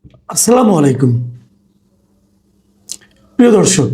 আসসালামু আলাইকুম। প্রিয় দর্শক,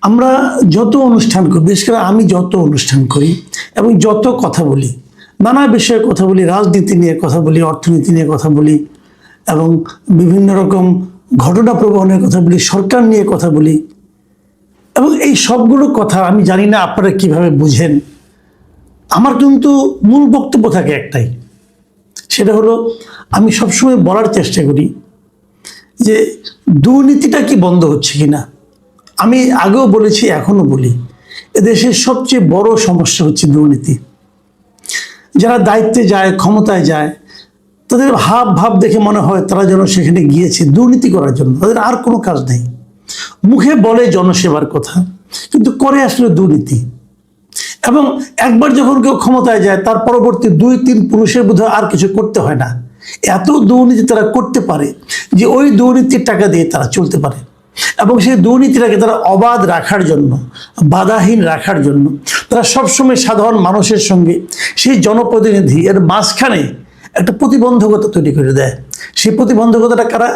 আমরা যত অনুষ্ঠান করি, বিশেষ করে আমি যত অনুষ্ঠান করি এবং যত কথা বলি, নানা বিষয়ে কথা বলি, রাজনীতি নিয়ে কথা বলি, অর্থনীতি নিয়ে কথা বলি এবং বিভিন্ন রকম ঘটনা প্রবাহের কথা বলি, সরকার নিয়ে কথা বলি এবং এই সবগুলো কথা আমি জানি না আপনারা কিভাবে বুঝেন। আমার কিন্তু মূল বক্তব্য থাকে একটাই, সেটা হলো আমি সবসময় বলার চেষ্টা করি যে দুর্নীতিটা কি বন্ধ হচ্ছে কিনা। আমি আগেও বলেছি, এখনো বলি, এদেশের সবচেয়ে বড় সমস্যা হচ্ছে দুর্নীতি। যারা দায়িত্বে যায়, ক্ষমতায় যায়, তাদের হাব ভাব দেখে মনে হয় তারা যেন সেখানে গিয়েছে দুর্নীতি করার জন্য, তাদের আর কোনো কাজ নেই। মুখে বলে জনসেবার কথা, কিন্তু করে আসলে দুর্নীতি। এবং একবার যখন কেউ ক্ষমতায় যায়, তার পরবর্তী 2-3 পুরুষের বোধহয় আর কিছু করতে হয় না। এত দুর্নীতি তারা করতে পারে যে ওই দুর্নীতির টাকা দিয়ে তারা চলতে পারে। এবং সেই দুর্নীতিটাকে তারা অবাধ রাখার জন্য, বাধাহীন রাখার জন্য তারা সবসময় সাধারণ মানুষের সঙ্গে সেই জনপ্রতিনিধি এর মাঝখানে একটা প্রতিবন্ধকতা তৈরি করে দেয়। সেই প্রতিবন্ধকতাটা কারা?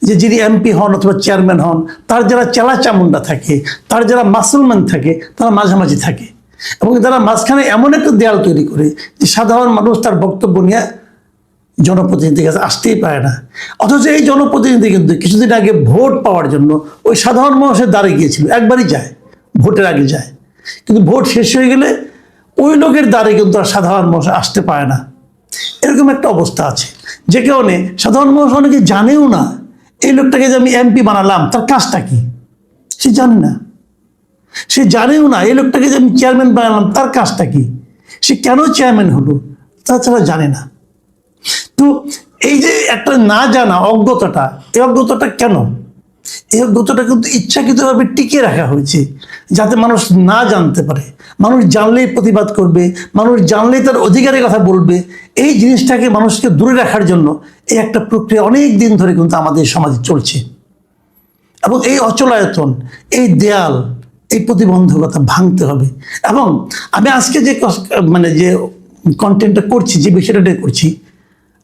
যে যিনি এমপি হন অথবা চেয়ারম্যান হন, তার যারা চেলা চামুন্ডা থাকে, তার যারা মাসলম্যান থাকে, তারা মাঝামাঝি থাকে এবং তারা মাঝখানে এমন একটা দেয়াল তৈরি করে যে সাধারণ মানুষ তার বক্তব্য নিয়ে জনপ্রতিনিধির কাছে আসতেই পারে না। অথচ এই জনপ্রতিনিধি কিন্তু কিছুদিন আগে ভোট পাওয়ার জন্য ওই সাধারণ মানুষের দ্বারে গিয়েছিল, একবারই যায়, ভোটের আগে যায়, কিন্তু ভোট শেষ হয়ে গেলে ওই লোকের দ্বারে কিন্তু আর সাধারণ মানুষ আসতে পারে না। এরকম একটা অবস্থা আছে, যে কারণে সাধারণ মানুষ অনেকে জানেও না এই লোকটাকে যে আমি এমপি বানালাম তার কাজটা কি, সে জানে না। সে জানেও না এই লোকটাকে যে আমি চেয়ারম্যান বানালাম তার কাজটা কি, সে কেন চেয়ারম্যান হলো তাছাড়া জানে না। তো এই যে একটা না জানা, অজ্ঞতাটা, এই অজ্ঞতাটা কেন? এই অজ্ঞতাটা কিন্তু ইচ্ছাকৃতভাবে টিকিয়ে রাখা হয়েছে, যাতে মানুষ না জানতে পারে। মানুষ জানলেই প্রতিবাদ করবে, মানুষ জানলেই তার অধিকারের কথা বলবে। এই জিনিসটাকে মানুষকে দূরে রাখার জন্য এই একটা প্রক্রিয়া অনেক দিন ধরে কিন্তু আমাদের সমাজে চলছে। এবং এই অচলায়তন, এই দেয়াল, এই প্রতিবন্ধকতা ভাঙতে হবে। এবং আমি আজকে যে যে কন্টেন্টটা করছি, যে বিষয়টা করছি,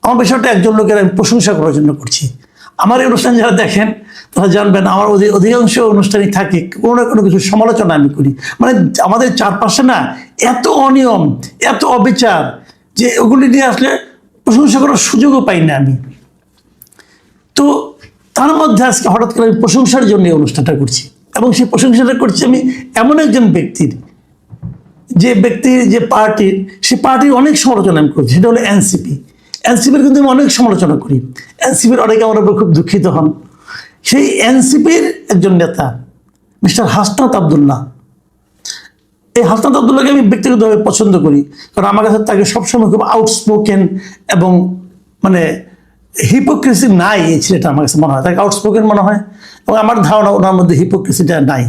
আমার বিষয়টা একজন লোকের আমি প্রশংসা করার জন্য করছি। আমার এই অনুষ্ঠান যারা দেখেন তারা জানবেন, আমার অধিকাংশ অনুষ্ঠানই থাকে কোনো না কোনো কিছু সমালোচনা আমি করি। মানে আমাদের চারপাশে না এত অনিয়ম, এত অবিচার, যে ওগুলি নিয়ে আসলে প্রশংসা করার সুযোগও পাই না আমি। তো তার মধ্যে আজকে হঠাৎ করে আমি প্রশংসার জন্য এই অনুষ্ঠানটা করছি, এবং সেই প্রশংসাটা করছি আমি এমন একজন ব্যক্তির, যে ব্যক্তির যে পার্টির, সে পার্টির অনেক সমালোচনা আমি করছি, সেটা হলো এনসিপি। এনসিপির কিন্তু আমি অনেক সমালোচনা করি, এনসিপির অনেকে আমার উপর খুব দুঃখিত হন। সেই এনসিপির একজন নেতা মিস্টার হাসনাত আবদুল্লাহ, এই হাসনাত আবদুল্লাহকে আমি ব্যক্তিগতভাবে পছন্দ করি, কারণ আমার কাছে তাকে সবসময় খুব আউটস্পোকেন এবং মানে হিপোক্রেসি নাই এই ছেলেটা আমার কাছে মনে হয়, তাকে আউটস্পোকেন মনে হয়। এবং আমার ধারণা ওনার মধ্যে হিপোক্রেসিটা নাই,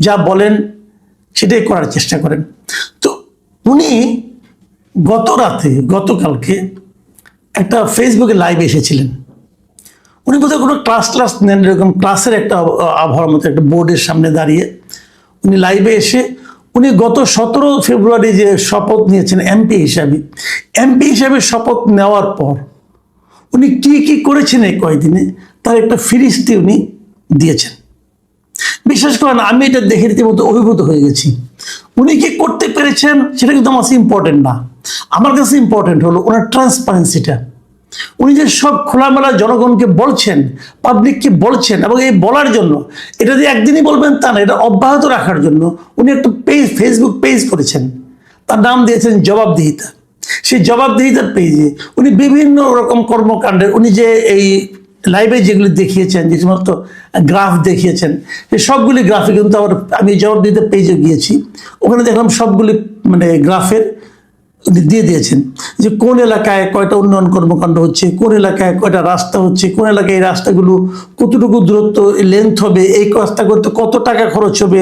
যা বলেন সেটাই করার চেষ্টা করেন। তো উনি গতকালকে একটা ফেসবুকে লাইভে এসেছিলেন। উনি বোধহয় কোনো ক্লাস নেন, এরকম ক্লাসের একটা আবহাওয়ার মতো একটা বোর্ডের সামনে দাঁড়িয়ে উনি লাইভে এসে উনি গত 17 ফেব্রুয়ারি যে শপথ নিয়েছেন এমপি হিসাবে শপথ নেওয়ার পর উনি কি কি করেছেন এই কয়েকদিনে তার একটা ফিরিস্তি উনি দিয়েছেন। বিশ্বাস করেন, আমি এটা দেখে রীতিমতো অভিভূত হয়ে গেছি। উনি কি করতে পেরেছেন সেটা কিন্তু আমার কাছে ইম্পর্টেন্ট না, আমার কাছে ইম্পর্টেন্ট হলো ওনার ট্রান্সপারেন্সিটা। উনি যে সব খোলামেলা জনগণকে বলছেন, পাবলিককে বলছেন, এবং এই বলার জন্য, এটা যে একদিনই বলবেন তা না, এটা অব্যাহত রাখার জন্য উনি একটা ফেসবুক পেজ করেছেন, তার নাম দিয়েছেন জবাবদিহিতা। সেই জবাবদিহিতার পেজে উনি বিভিন্ন রকম কর্মকাণ্ডের, উনি যে এই লাইভে যেগুলি দেখিয়েছেন, যে সমস্ত গ্রাফ দেখিয়েছেন, সেই সবগুলি গ্রাফে কিন্তু আমি জবাবদিহিতার পেজে গিয়েছি, ওখানে দেখলাম সবগুলি গ্রাফের দিয়ে দিয়েছেন যে কোন এলাকায় কয়টা উন্নয়ন কর্মকাণ্ড হচ্ছে, কোন এলাকায় কয়টা রাস্তা হচ্ছে, কোন এলাকায় এই রাস্তাগুলো কতটুকু দূরত্ব লেন্থ হবে, এই কাজটা করতে কত টাকা খরচ হবে,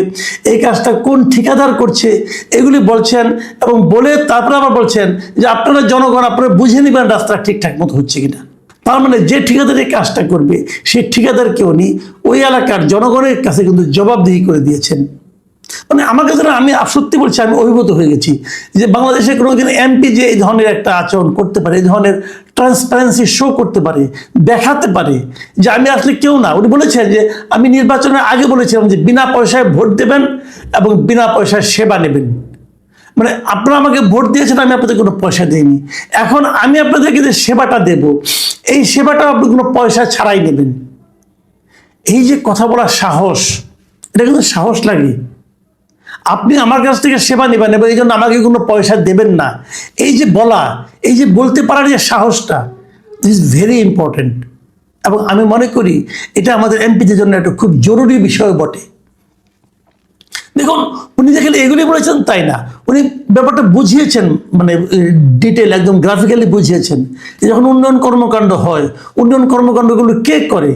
এই কাজটা কোন ঠিকাদার করছে, এগুলি বলছেন। এবং বলে তারপরে আবার বলছেন যে আপনারা জনগণ আপনারা বুঝে নেবেন রাস্তা ঠিকঠাক মতো হচ্ছে কিনা। তার মানে যে ঠিকাদার এই কাজটা করবে সেই ঠিকাদারকে উনি ওই এলাকার জনগণের কাছে কিন্তু জবাবদিহি করে দিয়েছেন। মানে আমার কাছে আমি সত্যি বলছি, আমি অভিভূত হয়ে গেছি যে বাংলাদেশে কোনোদিন এমপি যে এই ধরনের একটা আচরণ করতে পারে, এই ধরনের ট্রান্সপারেন্সি শো করতে পারে, দেখাতে পারে যে আমি আসলে কেউ না। উনি বলেছেন যে আমি নির্বাচনের আগে বলেছিলাম যে বিনা পয়সায় ভোট দেবেন এবং বিনা পয়সায় সেবা নেবেন। মানে আপনারা আমাকে ভোট দিয়েছেন, আমি আপনাদের কোনো পয়সা দিইনি, এখন আমি আপনাদেরকে যে সেবাটা দেব, এই সেবাটা আপনি কোনো পয়সা ছাড়াই নেবেন। এই যে কথা বলার সাহস, এটা কিন্তু সাহস লাগে। আপনি আমার কাছ থেকে সেবা নেবেন এবং এই জন্য আমাকে কোনো পয়সা দেবেন না, এই যে বলা, এই যে বলতে পারার যে সাহসটা, দিস ইজ ভেরি ইম্পর্টেন্ট। এবং আমি মনে করি এটা আমাদের এমপিদের জন্য একটা খুব জরুরি বিষয় বটে। দেখুন, উনি দেখেন এগুলি বলেছেন তাই না, উনি ব্যাপারটা বুঝিয়েছেন, মানে ডিটেল একদম গ্রাফিক্যালি বুঝিয়েছেন। যখন উন্নয়ন কর্মকাণ্ড হয়, উন্নয়ন কর্মকাণ্ডগুলো কে করে,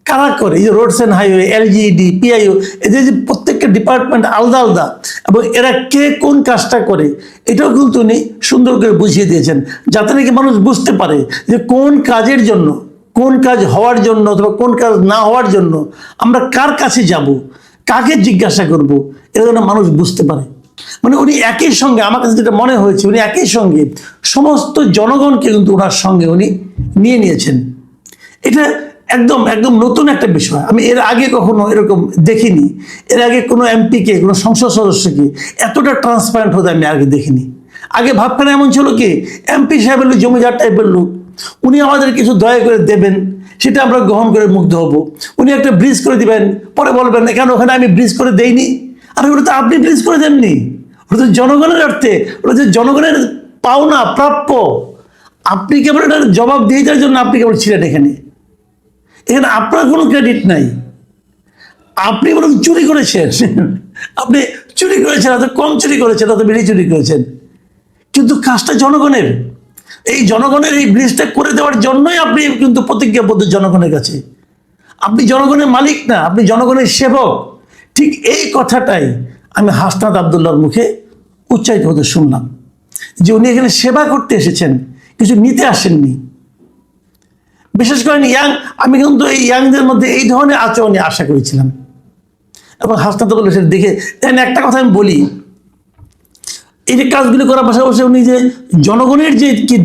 কারা করে? এই যে roads and highway, LGED, PIO, এদের যে প্রত্যেকটা ডিপার্টমেন্ট আলাদা আলাদা, এবং এরা কে কোন কাজটা করে, এটাও কিন্তু উনি সুন্দর করে বুঝিয়ে দিয়েছেন, যাতে নাকি মানুষ বুঝতে পারে যে কোন কাজের জন্য, কোন কাজ হওয়ার জন্য অথবা কোন কাজ না হওয়ার জন্য আমরা কার কাছে যাব, কাকে জিজ্ঞাসা করব, এটা যেন মানুষ বুঝতে পারে। মানে উনি একই সঙ্গে, আমার কাছে যেটা মনে হয়েছে, উনি একই সঙ্গে সমস্ত জনগণকে কিন্তু ওনার সঙ্গে উনি নিয়ে নিয়েছেন। এটা একদম একদম নতুন একটা বিষয়, আমি এর আগে কখনো এরকম দেখিনি। এর আগে কোনো এমপিকে, কোনো সংসদ সদস্যকে এতটা ট্রান্সপারেন্ট হতে আমি আগে দেখিনি। আগে ভাবতেন এমন ছিল কি, এমপি সাহেবের লোক জমিদার টাইপের লোক, উনি আমাদের কিছু দয়া করে দেবেন, সেটা আমরা গ্রহণ করে মুগ্ধ হব। উনি একটা ব্রিজ করে দিবেন, পরে বলবেন কেন ওখানে আমি ব্রিজ করে দেইনি। আর ওটা তো আপনি ব্রিজ করে দেননি, ওটা তো জনগণের অর্থে, ওটা যে জনগণের পাওনা, প্রাপ্য। আপনি কেবল এটার জবাব দিয়ে দেওয়ার জন্য আপনি কেবল ছিলেন এখানে, এখানে আপনার কোনো ক্রেডিট নাই। আপনি বরং চুরি করেছেন, আপনি চুরি করেছেন, এত কম চুরি করেছেন, এত বেশি চুরি করেছেন, কিন্তু কাজটা জনগণের। এই জনগণের এই ব্রিজটা করে দেওয়ার জন্যই আপনি কিন্তু প্রতিজ্ঞাবদ্ধ জনগণের কাছে। আপনি জনগণের মালিক না, আপনি জনগণের সেবক। ঠিক এই কথাটাই আমি হাসনাত আবদুল্লাহর মুখে উচ্চারিত হতে শুনলাম, যে উনি এখানে সেবা করতে এসেছেন, কিছু নিতে আসেননি। বিশেষ করে আমি কিন্তু এই ইয়াংদের মধ্যে এই ধরনের আচরণ আশা করেছিলাম। এবং হাসনাত আবদুল্লাহ সেটা দেখে একটা কথা আমি বলি, এই যে কাজগুলি করার পাশাপাশি উনি যে জনগণের যে কি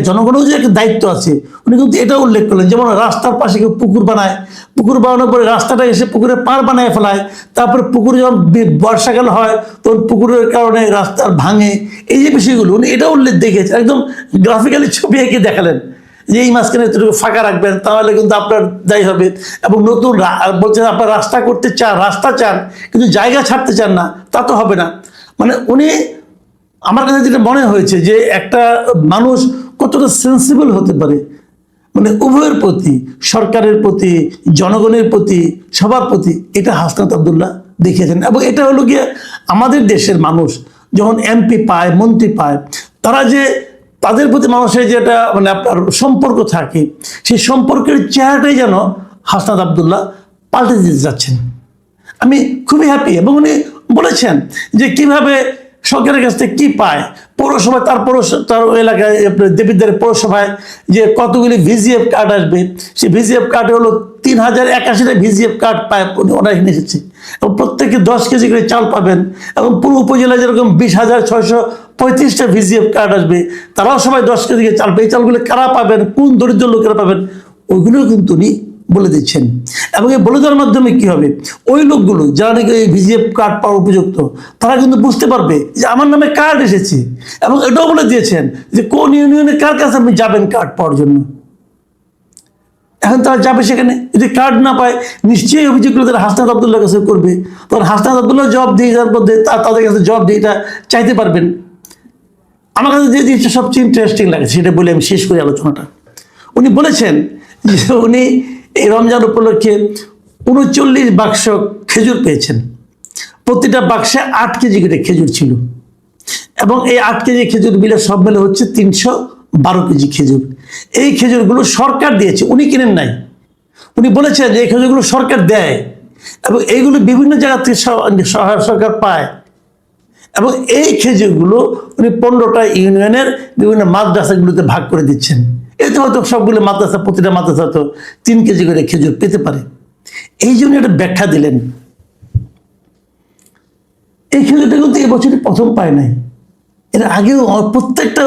জনগণের যে একটা দায়িত্ব আছে, উনি কিন্তু এটা উল্লেখ করলেন। যেমন রাস্তার পাশে কেউ পুকুর বানায়, পুকুর বানানোর পরে রাস্তাটা এসে পুকুরে পার বানায় ফেলায়, তারপরে পুকুরে যখন বর্ষাকাল হয় তখন পুকুরের কারণে রাস্তা ভাঙে, এই যে বিষয়গুলো উনি এটা উল্লেখ দেখেছেন, একদম গ্রাফিক্যালি ছবি এঁকে দেখালেন যে এই মাঝখানে এতটুকু ফাঁকা রাখবেন, তাহলে কিন্তু আপনার দায়ী হবে। এবং নতুন বলছেন আপনার রাস্তা করতে চান, রাস্তা চান, কিন্তু জায়গা ছাড়তে চান না, তা তো হবে না। মানে উনি, আমার কাছে যেটা মনে হয়েছে যে একটা মানুষ কতটা সেন্সিবল হতে পারে, মানে উভয়ের প্রতি, সরকারের প্রতি, জনগণের প্রতি, সবার প্রতি, এটা হাসনাত আবদুল্লাহ দেখিয়েছেন। এবং এটা হলো গিয়ে আমাদের দেশের মানুষ যখন এমপি পায়, মন্ত্রী পায়, তারা যে তাদের প্রতি মানুষের যেটা মানে আপনার সম্পর্ক থাকে, সেই সম্পর্কের চেহারাটাই যেন হাসনাত আবদুল্লাহ পাল্টে দিতে যাচ্ছেন। আমি খুবই হ্যাপি। এবং উনি বলেছেন যে কিভাবে সরকারের কাছ থেকে কি পায়, পৌরসভায়, তার এলাকায় দেবিদ্বারের পৌরসভায় যে কতগুলি ভিজিএফ কার্ড আসবে, সেই ভিজিএফ কার্ড হলো 3081টা ভিজিএফ কার্ড পায়, ওরা এখানে এসেছে। এবং প্রত্যেকে 10 কেজি করে চাল পাবেন। এবং পুরো উপজেলায় যেরকম 20,635টা ভিজিএফ কার্ড আসবে, তারাও সবাই 10 কেজি করে চাল পাবে। এই চালগুলো কারা পাবেন, কোন দরিদ্র লোকেরা পাবেন, ওইগুলোও কিন্তু উনি বলে দিচ্ছেন। এবং এই বলে দেওয়ার মাধ্যমে কি হবে, ওই লোকগুলো যারা নাকি এই ভিজিএফ কার্ড পাওয়ার উপযুক্ত, তারা কিন্তু বুঝতে পারবে যে আমার নামে কার্ড এসেছে। এবং এটাও বলে দিয়েছেন যে কোন ইউনিয়নে কার কাছে আপনি যাবেন কার্ড পাওয়ার জন্য। এখন তারা যাবে সেখানে, যদি কার্ড না পায় নিশ্চয়ই অভিযোগগুলো তারা হাসনাত আবদুল্লাহর কাছে করবে। তখন হাসনাত আবদুল্লাহ জবাব দিয়ে যাওয়ার মধ্যে তাদের কাছে জবাব দিয়ে এটা চাইতে পারবেন। আমার কাছে যে জিনিসটা সবচেয়ে ইন্টারেস্টিং লাগে সেটা বলে আমি শেষ করি আলোচনাটা। উনি বলেছেন যে উনি এই রমজান উপলক্ষে 39 বাক্স খেজুর পেয়েছেন। প্রতিটা বাক্সে 8 কেজি করে খেজুর ছিল। এবং এই 8 কেজি খেজুর মিলে সব মিলে হচ্ছে 312 কেজি খেজুর। এই খেজুরগুলো সরকার দিয়েছে, উনি কিনেন নাই। উনি বলেছেন যে এই খেজুরগুলো সরকার দেয় এবং এইগুলো বিভিন্ন জায়গা থেকে সরকার পায়। এবং এই খেজুরগুলো উনি 15টা ইউনিয়নের বিভিন্ন মাদ্রাসাগুলোতে ভাগ করে দিচ্ছেন। এতে হয়তো সবগুলো মাদ্রাসা, প্রতিটা মাদ্রাসা তো 3 কেজি করে খেজুর পেতে পারে। এই জন্য একটা ব্যাখ্যা দিলেন। এই খেজুরটা কিন্তু এবছরই প্রথম পায় নাই, এর আগেও প্রত্যেকটা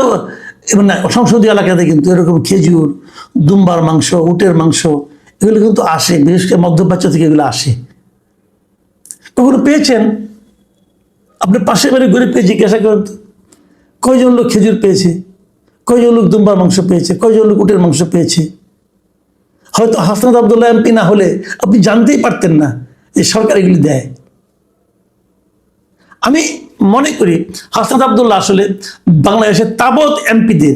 মানে সংসদীয় এলাকাতে কিন্তু এরকম খেজুর, দুম্বার মাংস, উটের মাংস এগুলো কিন্তু আসে, বিশেষ করে মধ্যপ্রাচ্য থেকে এগুলো আসে। কখনো পেয়েছেন? আপনি পাশে বাড়ি ঘুরে পেয়ে জিজ্ঞাসা করেন তো, কয়জন লোক খেজুর পেয়েছে, কয়জন লোক দুম্বার মাংস পেয়েছে, কয়জন লোক উটের মাংস পেয়েছে? হয়তো হাসনাত আব্দুল্লাহ এমপি না হলে আপনি জানতেই পারতেন না যে সরকার এগুলি দেয়। আমি মনে করি হাসনাত আব্দুল্লাহ আসলে বাংলাদেশের তাবৎ এমপিদের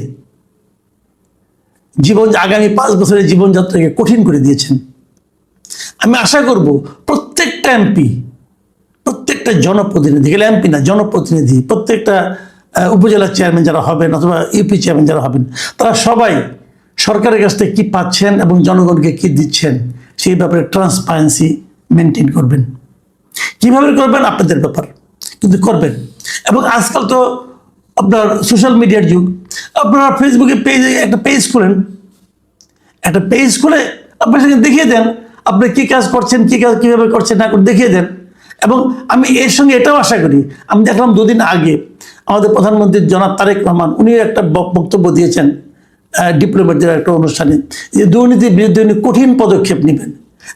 জীবন, আগামী 5 বছরের জীবনযাত্রাকে কঠিন করে দিয়েছেন। আমি আশা করব প্রত্যেকটা এমপি, প্রত্যেকটা জনপ্রতিনিধি, গেলে এমপি না জনপ্রতিনিধি, প্রত্যেকটা উপজেলা চেয়ারম্যান যারা হবেন অথবা ইউপি চেয়ারম্যান যারা হবেন, তারা সবাই সরকারের কাছ থেকে কী পাচ্ছেন এবং জনগণকে কী দিচ্ছেন সেই ব্যাপারে ট্রান্সপারেন্সি মেনটেন করবেন। কীভাবে করবেন আপনাদের ব্যাপার, কিন্তু করবেন। এবং আজকাল তো আপনার সোশ্যাল মিডিয়ার যুগ, আপনারা ফেসবুকে পেজে একটা পেজ খুলেন, একটা পেজ খুলে আপনার সঙ্গে দেখিয়ে দেন আপনি কী কাজ করছেন, কী কাজ কীভাবে করছেন না করে দেখিয়ে দেন। এবং আমি এর সঙ্গে এটাও আশা করি, আমি দেখলাম 2 দিন আগে আমাদের প্রধানমন্ত্রী জনাব তারেক রহমান উনি একটা বক্তব্য দিয়েছেন ডিপ্লোমেটদের একটা অনুষ্ঠানে, যে দুর্নীতির বিরুদ্ধে উনি কঠিন পদক্ষেপ নেবেন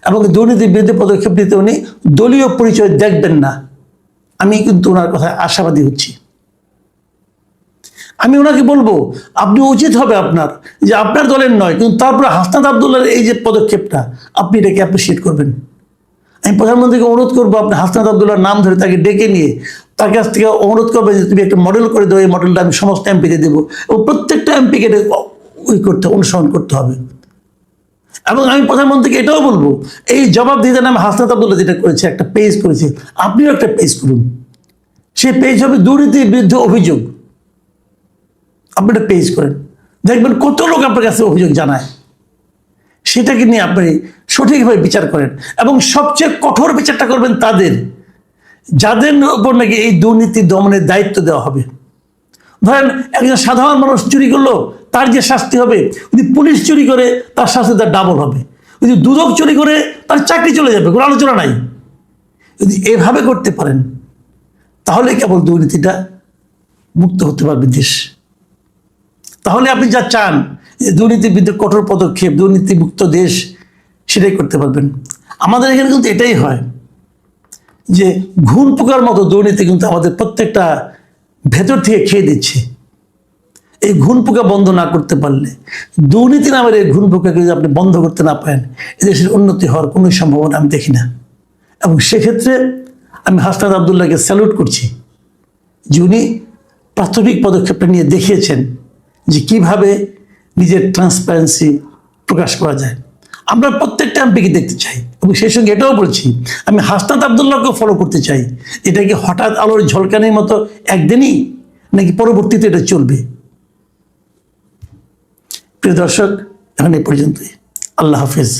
এবং দুর্নীতির বিরুদ্ধে পদক্ষেপ নিতে উনি দলীয় পরিচয় দেখবেন না। আমি কিন্তু ওনার কথায় আশাবাদী হচ্ছি। আমি ওনাকে বলবো আপনি উচিত হবে আপনার যে আপনার দলের নয়, কিন্তু তারপরে হাসনাত আব্দুল্লাহর এই যে পদক্ষেপটা আপনি এটাকে অ্যাপ্রিসিয়েট করবেন। আমি প্রধানমন্ত্রীকে অনুরোধ করবো আপনি হাসনাত আব্দুল্লাহর নাম ধরে তাকে ডেকে নিয়ে তার কাছ থেকে অনুরোধ করবেন যে তুমি একটা মডেল করে দেবো, এই মডেলটা আমি সমস্ত এমপিকে দেবো এবং প্রত্যেকটা এমপিকে অনুসরণ করতে হবে। এবং আমি প্রধানমন্ত্রীকে এটাও বলবো এই জবাব দিতে আমি হাসনাত আব্দুল্লাহ যেটা করেছে, একটা পেজ করেছে, আপনিও একটা পেজ করুন। সেই পেজ হবে দুর্নীতির বিরুদ্ধে অভিযোগ। আপনি একটা পেজ করেন, দেখবেন কত লোক আপনার কাছে অভিযোগ জানায়, সেটাকে নিয়ে আপনি সঠিকভাবে বিচার করেন এবং সবচেয়ে কঠোর বিচারটা করবেন তাদের যাদের উপর নাকি এই দুর্নীতি দমনের দায়িত্ব দেওয়া হবে। ধরেন একজন সাধারণ মানুষ চুরি করলো, তার যে শাস্তি হবে, যদি পুলিশ চুরি করে তার শাস্তি তার ডাবল হবে, যদি দুদক চুরি করে তার চাকরি চলে যাবে, কোনো আলোচনা নাই। যদি এভাবে করতে পারেন তাহলে কেবল দুর্নীতিটা মুক্ত হতে পারবে দেশ। তাহলে আপনি যা চান যে দুর্নীতির বিরুদ্ধে কঠোর পদক্ষেপ, দুর্নীতি মুক্ত দেশ, সেটাই করতে পারবেন। আমাদের এখানে কিন্তু এটাই হয় যে ঘুণ পোকার মতো দুর্নীতি কিন্তু আমাদের প্রত্যেকটা ভেতর থেকে খেয়ে দিচ্ছে। এই ঘুণ পোকা বন্ধ না করতে পারলে, দুর্নীতি নামের এই ঘুণ পোকাকে যদি আপনি বন্ধ করতে না পারেন, এদেশের উন্নতি হওয়ার কোনো সম্ভাবনা আমি দেখি না। এবং সেক্ষেত্রে আমি হাসনাত আব্দুল্লাহকে স্যালুট করছি যে উনি প্রাথমিক পদক্ষেপটা নিয়ে দেখিয়েছেন যে কিভাবে নিজের ট্রান্সপারেন্সি প্রকাশ করা যায়। আমরা প্রত্যেকটা এমপিকে দেখতে চাই এবং সেই সঙ্গে এটাও বলছি আমি হাসনাত আব্দুল্লাহকেও ফলো করতে চাই। এটা কি হঠাৎ আলোর ঝলকানির মতো একদিনই, নাকি পরবর্তীতে এটা চলবে? প্রিয় দর্শক, এখন এই পর্যন্তই। আল্লাহ হাফেজ।